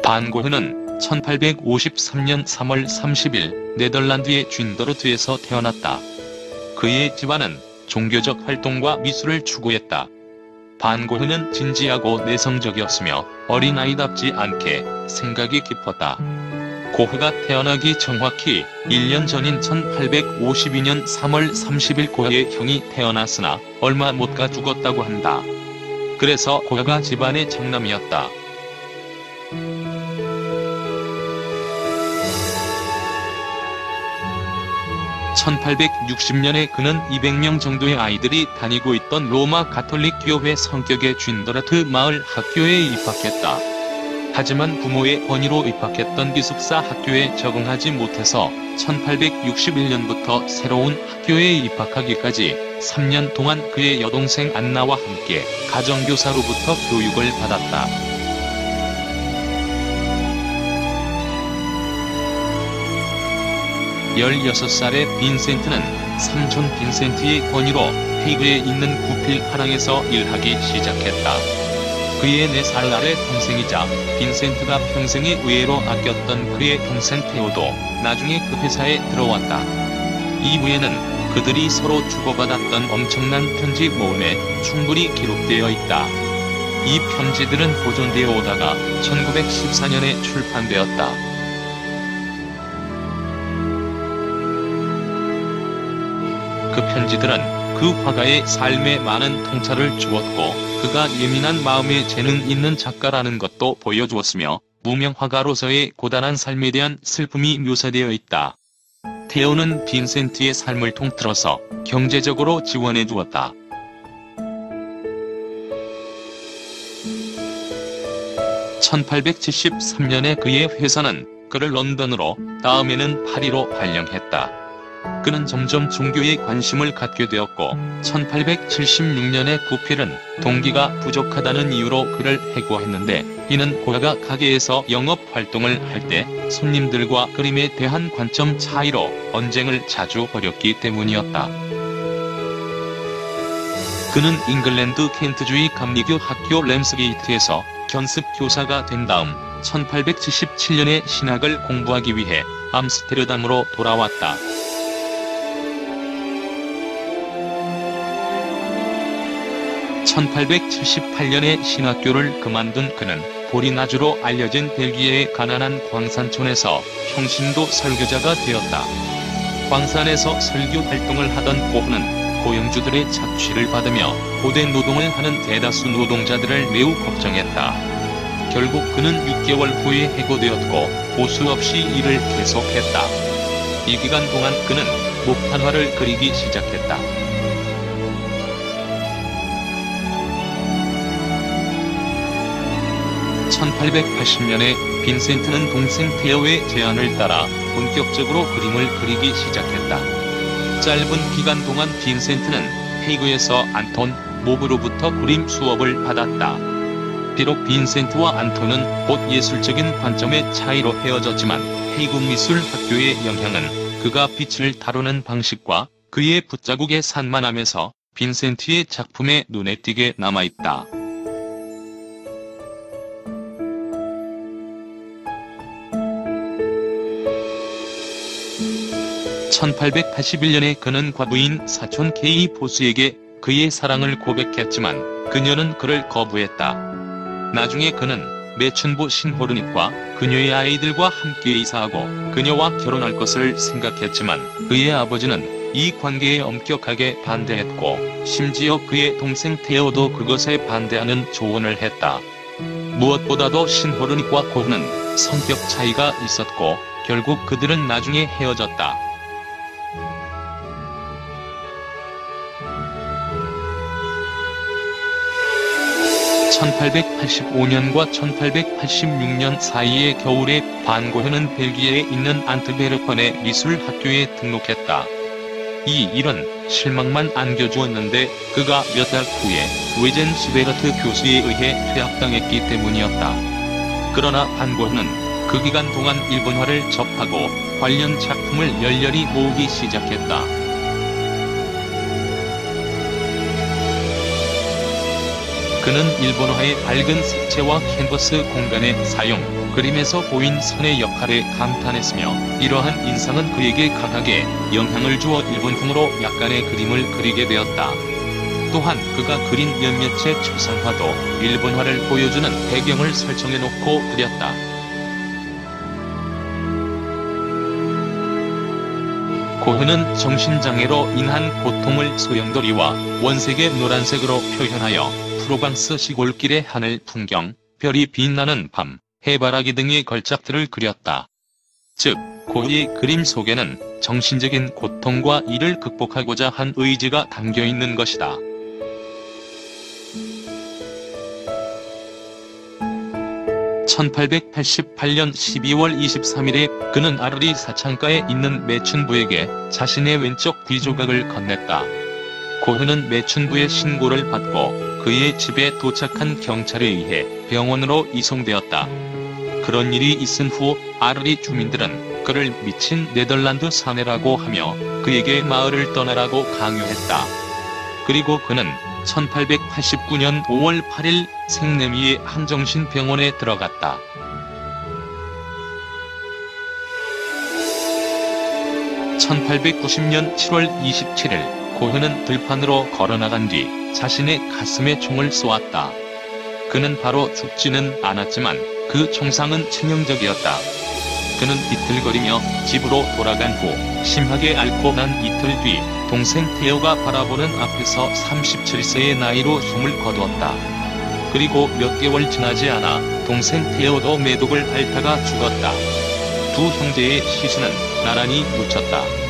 반 고흐는 1853년 3월 30일 네덜란드의 쥔더르트에서 태어났다. 그의 집안은 종교적 활동과 미술을 추구했다. 반 고흐는 진지하고 내성적이었으며 어린아이답지 않게 생각이 깊었다. 고흐가 태어나기 정확히 1년 전인 1852년 3월 30일 고흐의 형이 태어났으나 얼마 못 가 죽었다고 한다. 그래서 고흐가 집안의 장남이었다. 1860년에 그는 200명 정도의 아이들이 다니고 있던 로마 가톨릭 교회 성격의 쥔더르트 마을 학교에 입학했다. 하지만 부모의 권유로 입학했던 기숙사 학교에 적응하지 못해서 1861년부터 새로운 학교에 입학하기까지 3년 동안 그의 여동생 안나와 함께 가정교사로부터 교육을 받았다. 16살의 빈센트는 삼촌 빈센트의 권유로 헤이그에 있는 구필 화랑에서 일하기 시작했다. 그의 4살 아래 동생이자 빈센트가 평생에 의외로 아꼈던 그의 동생 테오도 나중에 그 회사에 들어왔다. 이후에는 그들이 서로 주고받았던 엄청난 편지 모음에 충분히 기록되어 있다. 이 편지들은 보존되어 오다가 1914년에 출판되었다. 그 편지들은 그 화가의 삶에 많은 통찰을 주었고 그가 예민한 마음에 재능 있는 작가라는 것도 보여주었으며 무명 화가로서의 고단한 삶에 대한 슬픔이 묘사되어 있다. 테오는 빈센트의 삶을 통틀어서 경제적으로 지원해 주었다. (1873년에) 그의 회사는 그를 런던으로 다음에는 파리로 발령했다. 그는 점점 종교에 관심을 갖게 되었고 1876년에 구필은 동기가 부족하다는 이유로 그를 해고했는데 이는 고흐가 가게에서 영업 활동을 할 때 손님들과 그림에 대한 관점 차이로 언쟁을 자주 벌였기 때문이었다. 그는 잉글랜드 켄트주의 감리교 학교 램스게이트에서 견습 교사가 된 다음 1877년에 신학을 공부하기 위해 암스테르담으로 돌아왔다. 1878년에 신학교를 그만둔 그는 보리나주로 알려진 벨기에의 가난한 광산촌에서 평신도 설교자가 되었다. 광산에서 설교 활동을 하던 고흐는 고용주들의 착취를 받으며 고된 노동을 하는 대다수 노동자들을 매우 걱정했다. 결국 그는 6개월 후에 해고되었고 보수 없이 일을 계속했다. 이 기간 동안 그는 목탄화를 그리기 시작했다. 1880년에 빈센트는 동생 테오의 제안을 따라 본격적으로 그림을 그리기 시작했다. 짧은 기간 동안 빈센트는 헤이그에서 안톤 모브로부터 그림 수업을 받았다. 비록 빈센트와 안톤은 곧 예술적인 관점의 차이로 헤어졌지만 헤이그 미술학교의 영향은 그가 빛을 다루는 방식과 그의 붓자국의 산만함에서 빈센트의 작품에 눈에 띄게 남아있다. 1881년에 그는 과부인 사촌 케이 보스에게 그의 사랑을 고백했지만 그녀는 그를 거부했다. 나중에 그는 매춘부 신호르닛과 그녀의 아이들과 함께 이사하고 그녀와 결혼할 것을 생각했지만 그의 아버지는 이 관계에 엄격하게 반대했고 심지어 그의 동생 테오도 그것에 반대하는 조언을 했다. 무엇보다도 신호르닛과 고흐는 성격 차이가 있었고 결국 그들은 나중에 헤어졌다. 1885년과 1886년 사이의 겨울에 반 고흐는 벨기에에 있는 안트베르펜의 미술학교에 등록했다. 이 일은 실망만 안겨주었는데 그가 몇 달 후에 외젠 시베르트 교수에 의해 퇴학당했기 때문이었다. 그러나 반 고흐는 그 기간 동안 일본화를 접하고 관련 작품을 열렬히 모으기 시작했다. 그는 일본화의 밝은 색채와 캔버스 공간의 사용, 그림에서 보인 선의 역할에 감탄했으며 이러한 인상은 그에게 강하게 영향을 주어 일본풍으로 약간의 그림을 그리게 되었다. 또한 그가 그린 몇몇의 초상화도 일본화를 보여주는 배경을 설정해놓고 그렸다. 고흐는 정신장애로 인한 고통을 소용돌이와 원색의 노란색으로 표현하여 프로방스 시골길의 하늘 풍경, 별이 빛나는 밤, 해바라기 등의 걸작들을 그렸다. 즉, 고흐의 그림 속에는 정신적인 고통과 이를 극복하고자 한 의지가 담겨있는 것이다. 1888년 12월 23일에 그는 아르리 사창가에 있는 매춘부에게 자신의 왼쪽 귀조각을 건넸다. 고흐는 매춘부의 신고를 받고 그의 집에 도착한 경찰에 의해 병원으로 이송되었다. 그런 일이 있은 후 아르리 주민들은 그를 미친 네덜란드 사내라고 하며 그에게 마을을 떠나라고 강요했다. 그리고 그는 1889년 5월 8일 생내미의 한정신병원에 들어갔다. (1890년 7월 27일) 고흐는 들판으로 걸어나간 뒤 자신의 가슴에 총을 쏘았다. 그는 바로 죽지는 않았지만 그 총상은 치명적이었다. 그는 비틀거리며 집으로 돌아간 후 심하게 앓고 난 이틀 뒤 동생 테오가 바라보는 앞에서 37세의 나이로 숨을 거두었다. 그리고 몇 개월 지나지 않아 동생 테오도 매독을 앓다가 죽었다. 두 형제의 시신은 나란히 묻혔다.